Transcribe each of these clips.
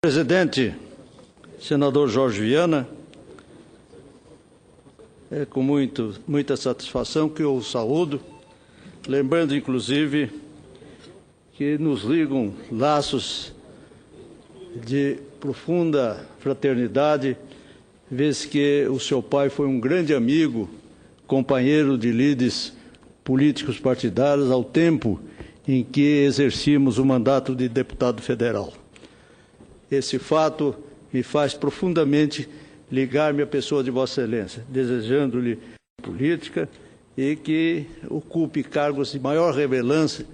Presidente, senador Jorge Viana, é com muita satisfação que eu o saúdo, lembrando, inclusive, que nos ligam laços de profunda fraternidade, vez que o seu pai foi um grande amigo, companheiro de líderes políticos partidários ao tempo em que exercíamos o mandato de deputado federal. Esse fato me faz profundamente ligar-me à pessoa de Vossa Excelência, desejando-lhe política e que ocupe cargos de maior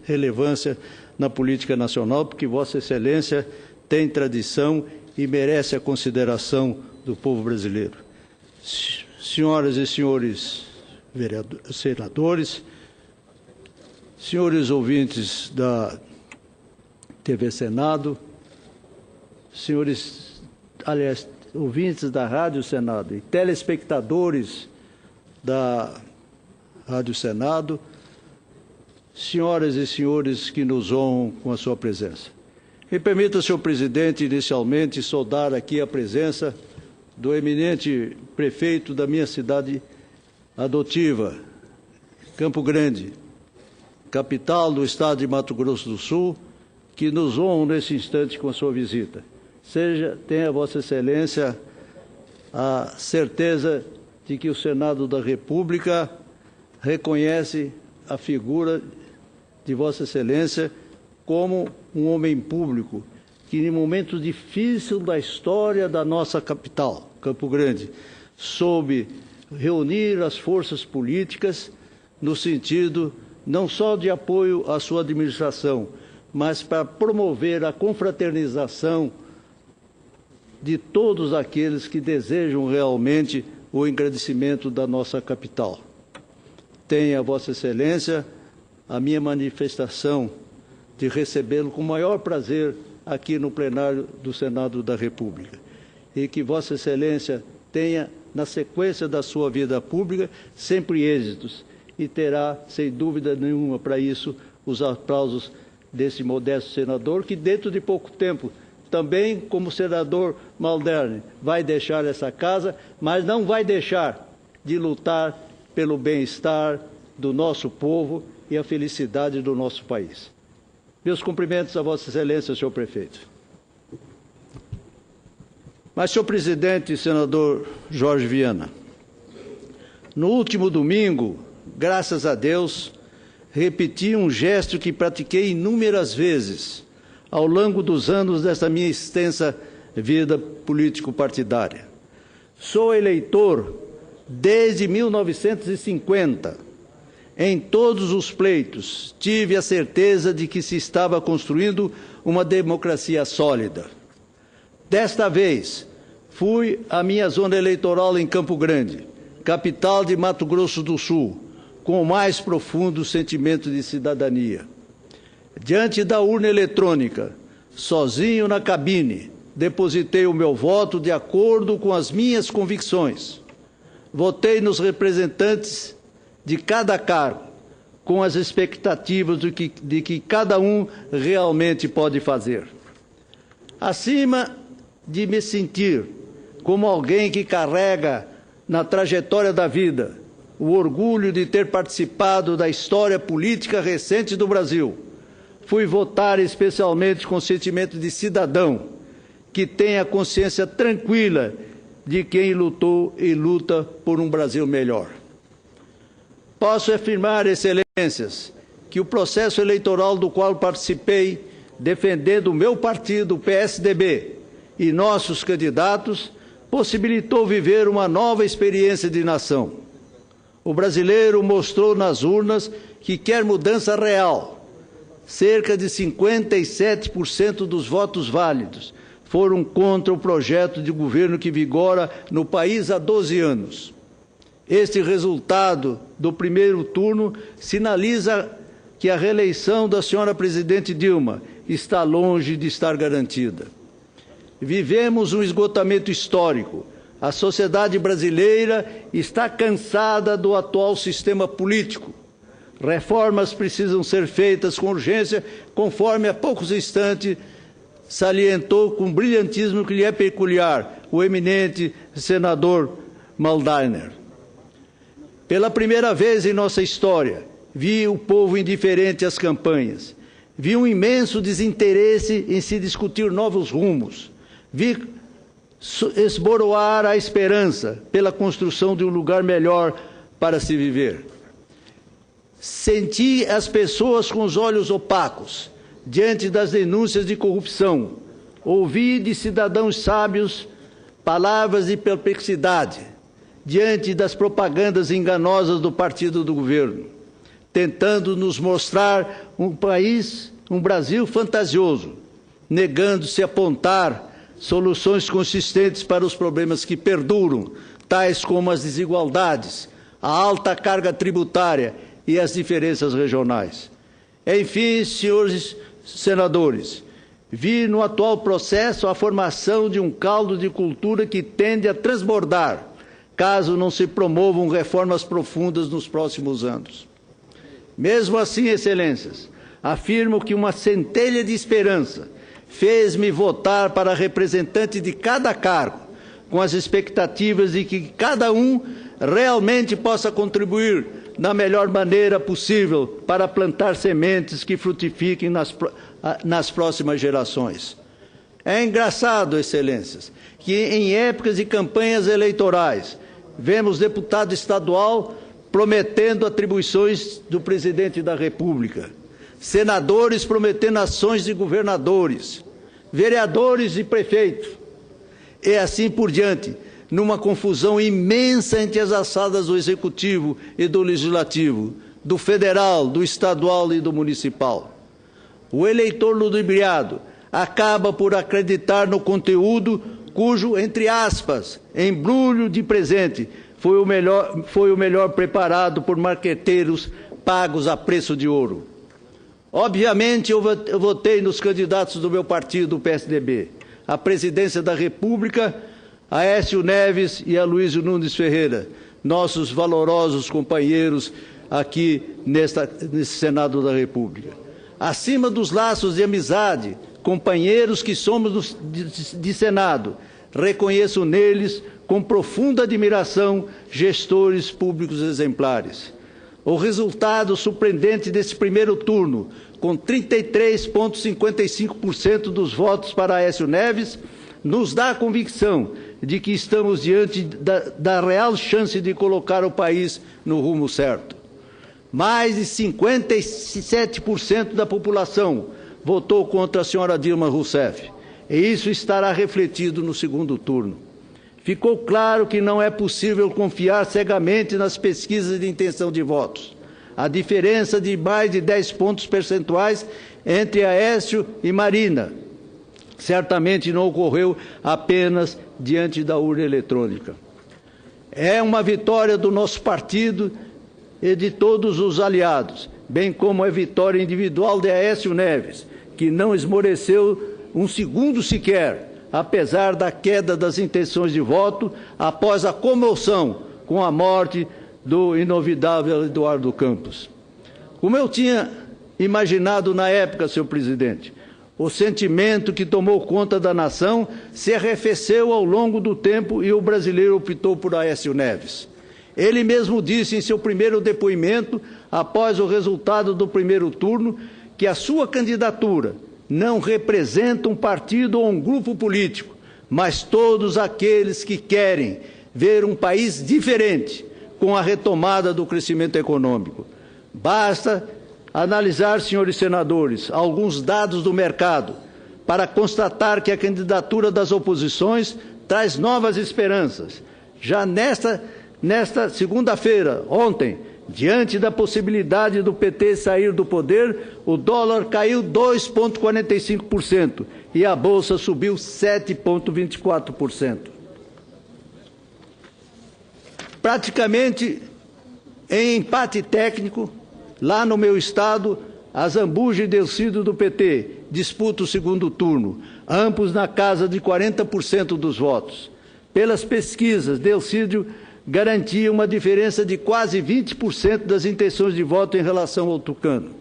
relevância na política nacional, porque Vossa Excelência tem tradição e merece a consideração do povo brasileiro. Senhoras e senhores senadores, senhores ouvintes da TV Senado, senhores, aliás, ouvintes da Rádio Senado e telespectadores da Rádio Senado, senhoras e senhores que nos honram com a sua presença. Me permita, senhor presidente, inicialmente saudar aqui a presença do eminente prefeito da minha cidade adotiva, Campo Grande, capital do estado de Mato Grosso do Sul, que nos honram nesse instante com a sua visita. Tenha Vossa Excelência a certeza de que o Senado da República reconhece a figura de Vossa Excelência como um homem público que, em momentos difíceis da história da nossa capital, Campo Grande, soube reunir as forças políticas no sentido não só de apoio à sua administração, mas para promover a confraternização de todos aqueles que desejam realmente o engrandecimento da nossa capital. Tenha Vossa Excelência a minha manifestação de recebê-lo com o maior prazer aqui no plenário do Senado da República. E que Vossa Excelência tenha, na sequência da sua vida pública, sempre êxitos e terá, sem dúvida nenhuma, para isso, os aplausos desse modesto senador, que dentro de pouco tempo, também como senador Malderne, vai deixar essa casa, mas não vai deixar de lutar pelo bem-estar do nosso povo e a felicidade do nosso país. Meus cumprimentos a Vossa Excelência, senhor prefeito. Mas, senhor presidente e senador Jorge Viana, no último domingo, graças a Deus, repeti um gesto que pratiquei inúmeras vezes ao longo dos anos desta minha extensa vida político-partidária. Sou eleitor desde 1950. Em todos os pleitos, tive a certeza de que se estava construindo uma democracia sólida. Desta vez, fui à minha zona eleitoral em Campo Grande, capital de Mato Grosso do Sul, com o mais profundo sentimento de cidadania. Diante da urna eletrônica, sozinho na cabine, depositei o meu voto de acordo com as minhas convicções. Votei nos representantes de cada cargo, com as expectativas de que cada um realmente pode fazer. Acima de me sentir como alguém que carrega na trajetória da vida o orgulho de ter participado da história política recente do Brasil, fui votar especialmente com sentimento de cidadão, que tem a consciência tranquila de quem lutou e luta por um Brasil melhor. Posso afirmar, excelências, que o processo eleitoral do qual participei, defendendo o meu partido, o PSDB, e nossos candidatos, possibilitou viver uma nova experiência de nação. O brasileiro mostrou nas urnas que quer mudança real. Cerca de 57% dos votos válidos foram contra o projeto de governo que vigora no país há 12 anos. Este resultado do primeiro turno sinaliza que a reeleição da senhora presidente Dilma está longe de estar garantida. Vivemos um esgotamento histórico. A sociedade brasileira está cansada do atual sistema político. Reformas precisam ser feitas com urgência, conforme há poucos instantes salientou com brilhantismo que lhe é peculiar o eminente senador Maldaner. Pela primeira vez em nossa história, vi o povo indiferente às campanhas. Vi um imenso desinteresse em se discutir novos rumos. Vi esboroar a esperança pela construção de um lugar melhor para se viver. Senti as pessoas com os olhos opacos diante das denúncias de corrupção. Ouvi de cidadãos sábios palavras de perplexidade diante das propagandas enganosas do partido do governo, tentando nos mostrar um Brasil fantasioso, negando-se a apontar soluções consistentes para os problemas que perduram, tais como as desigualdades, a alta carga tributária e as diferenças regionais. Enfim, senhores senadores, vi no atual processo a formação de um caldo de cultura que tende a transbordar, caso não se promovam reformas profundas nos próximos anos. Mesmo assim, excelências, afirmo que uma centelha de esperança fez-me votar para representante de cada cargo, com as expectativas de que cada um realmente possa contribuir da melhor maneira possível para plantar sementes que frutifiquem nas próximas gerações. É engraçado, excelências, que em épocas de campanhas eleitorais, vemos deputado estadual prometendo atribuições do presidente da República, senadores prometendo ações de governadores, vereadores e prefeitos, e assim por diante, numa confusão imensa entre as alçadas do Executivo e do Legislativo, do federal, do estadual e do municipal. O eleitor ludibriado acaba por acreditar no conteúdo cujo, entre aspas, embrulho de presente foi o melhor preparado por marqueteiros pagos a preço de ouro. Obviamente, eu votei nos candidatos do meu partido, o PSDB, à presidência da República, a Aécio Neves e a Luísio Nunes Ferreira, nossos valorosos companheiros aqui nesse Senado da República. Acima dos laços de amizade, companheiros que somos de Senado, reconheço neles, com profunda admiração, gestores públicos exemplares. O resultado surpreendente desse primeiro turno, com 33,55% dos votos para Aécio Neves, nos dá a convicção de que estamos diante da real chance de colocar o país no rumo certo. Mais de 57% da população votou contra a senhora Dilma Rousseff, e isso estará refletido no segundo turno. Ficou claro que não é possível confiar cegamente nas pesquisas de intenção de votos. A diferença de mais de 10 pontos percentuais entre Aécio e Marina certamente não ocorreu apenas diante da urna eletrônica. É uma vitória do nosso partido e de todos os aliados, bem como a vitória individual de Aécio Neves, que não esmoreceu um segundo sequer, apesar da queda das intenções de voto após a comoção com a morte do inovidável Eduardo Campos. Como eu tinha imaginado na época, senhor presidente, o sentimento que tomou conta da nação se arrefeceu ao longo do tempo e o brasileiro optou por Aécio Neves. Ele mesmo disse em seu primeiro depoimento, após o resultado do primeiro turno, que a sua candidatura não representa um partido ou um grupo político, mas todos aqueles que querem ver um país diferente com a retomada do crescimento econômico. Basta analisar, senhores senadores, alguns dados do mercado para constatar que a candidatura das oposições traz novas esperanças. Já nesta segunda-feira, ontem, diante da possibilidade do PT sair do poder, o dólar caiu 2,45% e a Bolsa subiu 7,24%. Praticamente em empate técnico, lá no meu estado, a Zambuja e Delcídio do PT disputam o segundo turno, ambos na casa de 40% dos votos. Pelas pesquisas, Delcídio garantia uma diferença de quase 20% das intenções de voto em relação ao Tucano.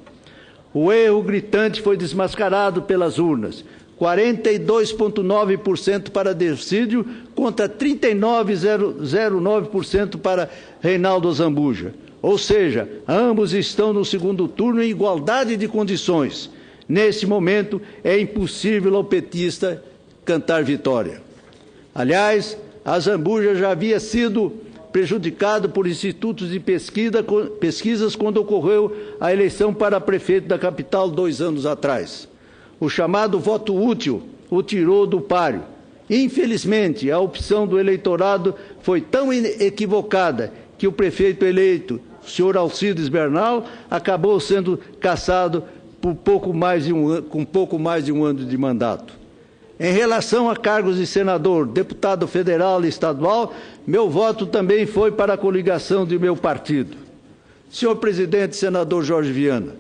O erro gritante foi desmascarado pelas urnas, 42,9% para Dercídio contra 39,09% para Reinaldo Azambuja. Ou seja, ambos estão no segundo turno em igualdade de condições. Nesse momento, é impossível ao petista cantar vitória. Aliás, Azambuja já havia sido prejudicado por institutos de pesquisas quando ocorreu a eleição para prefeito da capital 2 anos atrás. O chamado voto útil o tirou do páreo. Infelizmente, a opção do eleitorado foi tão equivocada que o prefeito eleito, o senhor Alcides Bernal, acabou sendo cassado por com pouco mais de um ano de mandato. Em relação a cargos de senador, deputado federal e estadual, meu voto também foi para a coligação de meu partido. Senhor presidente, senador Jorge Viana,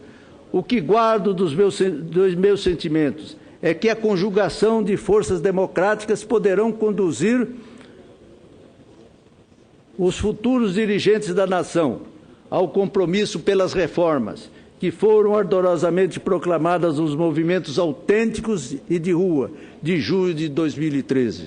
o que guardo dos meus sentimentos é que a conjugação de forças democráticas poderão conduzir os futuros dirigentes da nação ao compromisso pelas reformas que foram ardorosamente proclamadas nos movimentos autênticos e de rua de junho de 2013.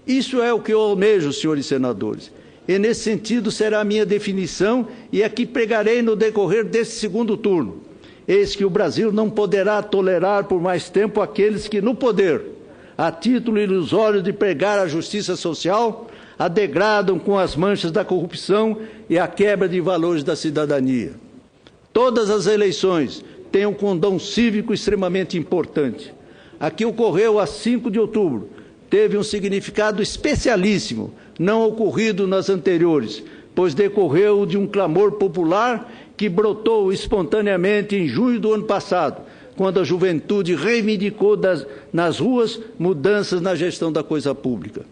Isso é o que eu almejo, senhores senadores, e nesse sentido será a minha definição e a que pregarei no decorrer deste segundo turno. Eis que o Brasil não poderá tolerar por mais tempo aqueles que, no poder, a título ilusório de pregar a justiça social, a degradam com as manchas da corrupção e a quebra de valores da cidadania. Todas as eleições têm um condão cívico extremamente importante. A que ocorreu a 5 de outubro teve um significado especialíssimo, não ocorrido nas anteriores, pois decorreu de um clamor popular que brotou espontaneamente em junho do ano passado, quando a juventude reivindicou nas ruas mudanças na gestão da coisa pública.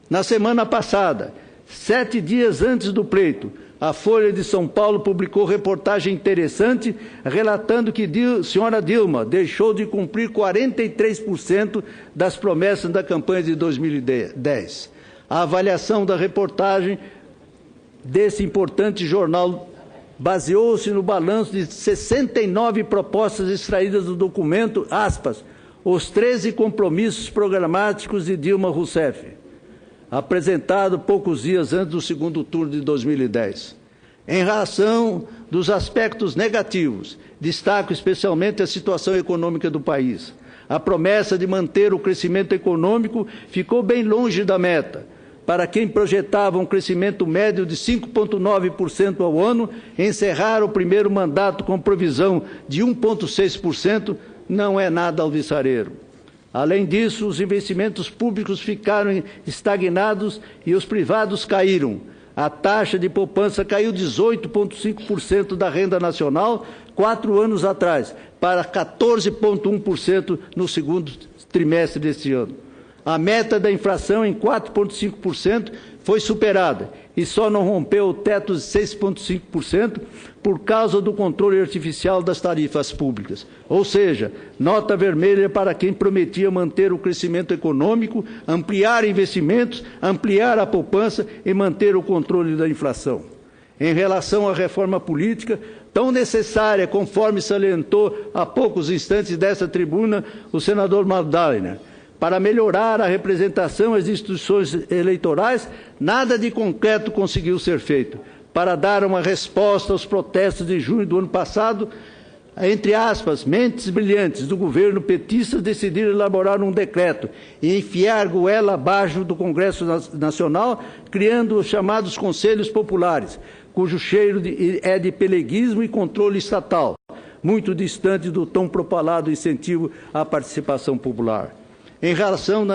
Na semana passada, 7 dias antes do pleito, a Folha de São Paulo publicou reportagem interessante relatando que a senhora Dilma deixou de cumprir 43% das promessas da campanha de 2010. A avaliação da reportagem desse importante jornal baseou-se no balanço de 69 propostas extraídas do documento, aspas, os 13 compromissos programáticos de Dilma Rousseff, apresentado poucos dias antes do segundo turno de 2010. Em razão dos aspectos negativos, destaco especialmente a situação econômica do país. A promessa de manter o crescimento econômico ficou bem longe da meta. Para quem projetava um crescimento médio de 5,9% ao ano, encerrar o primeiro mandato com previsão de 1,6% não é nada alvissareiro. Além disso, os investimentos públicos ficaram estagnados e os privados caíram. A taxa de poupança caiu 18,5% da renda nacional 4 anos atrás, para 14,1% no segundo trimestre deste ano. A meta da inflação em 4,5% foi superada e só não rompeu o teto de 6,5% por causa do controle artificial das tarifas públicas. Ou seja, nota vermelha para quem prometia manter o crescimento econômico, ampliar investimentos, ampliar a poupança e manter o controle da inflação. Em relação à reforma política, tão necessária, conforme salientou há poucos instantes desta tribuna o senador Maldalena, para melhorar a representação às instituições eleitorais, nada de concreto conseguiu ser feito. Para dar uma resposta aos protestos de junho do ano passado, entre aspas, mentes brilhantes do governo petista decidiram elaborar um decreto e enfiar goela abaixo do Congresso Nacional, criando os chamados Conselhos Populares, cujo cheiro é de peleguismo e controle estatal, muito distante do tão propalado incentivo à participação popular. Em relação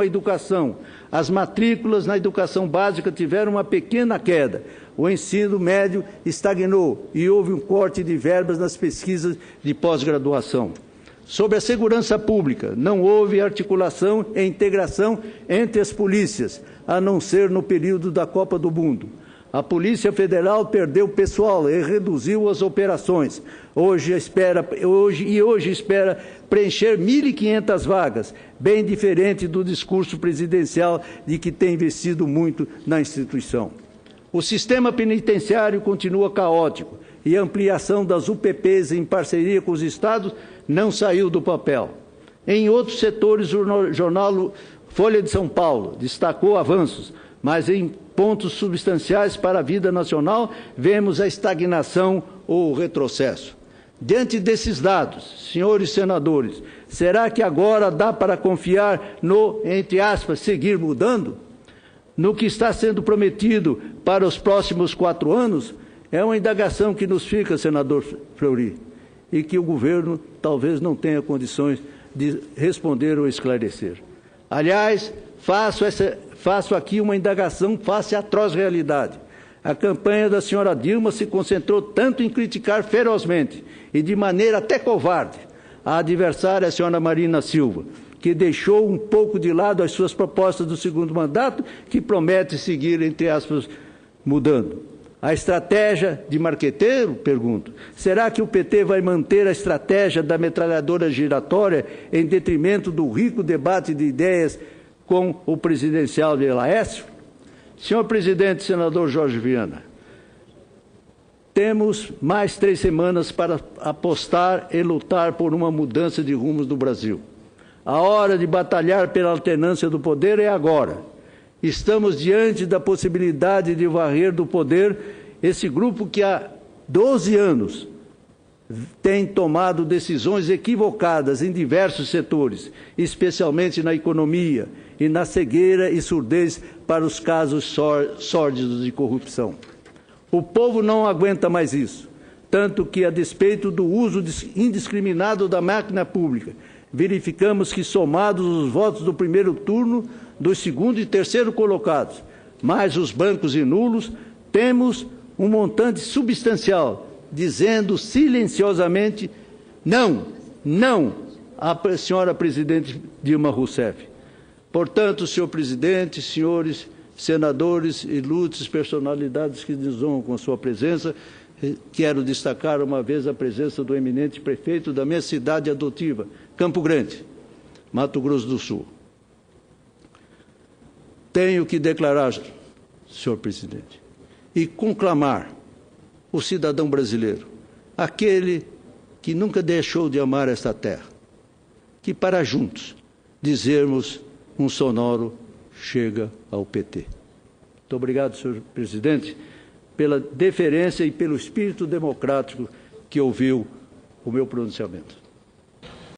à educação, as matrículas na educação básica tiveram uma pequena queda. O ensino médio estagnou e houve um corte de verbas nas pesquisas de pós-graduação. Sobre a segurança pública, não houve articulação e integração entre as polícias, a não ser no período da Copa do Mundo. A Polícia Federal perdeu pessoal e reduziu as operações. Hoje espera preencher 1.500 vagas, bem diferente do discurso presidencial de que tem investido muito na instituição. O sistema penitenciário continua caótico e a ampliação das UPPs em parceria com os estados não saiu do papel. Em outros setores, o jornal Folha de São Paulo destacou avanços, mas em pontos substanciais para a vida nacional, vemos a estagnação ou o retrocesso. Diante desses dados, senhores senadores, será que agora dá para confiar no, entre aspas, seguir mudando? No que está sendo prometido para os próximos 4 anos? É uma indagação que nos fica, senador Fleury, e que o governo talvez não tenha condições de responder ou esclarecer. Aliás, faço aqui uma indagação face à atroz realidade. A campanha da senhora Dilma se concentrou tanto em criticar ferozmente e de maneira até covarde a adversária, a senhora Marina Silva, que deixou um pouco de lado as suas propostas do segundo mandato, que promete seguir, entre aspas, mudando. A estratégia de marqueteiro, pergunto, será que o PT vai manter a estratégia da metralhadora giratória em detrimento do rico debate de ideias com o presidencial de Laércio? Senhor presidente, senador Jorge Viana, temos mais 3 semanas para apostar e lutar por uma mudança de rumos do Brasil. A hora de batalhar pela alternância do poder é agora. Estamos diante da possibilidade de varrer do poder esse grupo que há 12 anos tem tomado decisões equivocadas em diversos setores, especialmente na economia e na cegueira e surdez para os casos sórdidos de corrupção. O povo não aguenta mais isso, tanto que, a despeito do uso indiscriminado da máquina pública, verificamos que, somados os votos do primeiro turno, dos segundo e terceiro colocados, mais os brancos e nulos, temos um montante substancial, dizendo silenciosamente não, não à senhora presidente Dilma Rousseff. Portanto, senhor presidente, senhores senadores e ilustres personalidades que nos honram com a sua presença, quero destacar uma vez a presença do eminente prefeito da minha cidade adotiva, Campo Grande, Mato Grosso do Sul. Tenho que declarar, senhor presidente, e conclamar o cidadão brasileiro, aquele que nunca deixou de amar esta terra, que para juntos dizermos um sonoro chega ao PT. Muito obrigado, senhor presidente, pela deferência e pelo espírito democrático que ouviu o meu pronunciamento.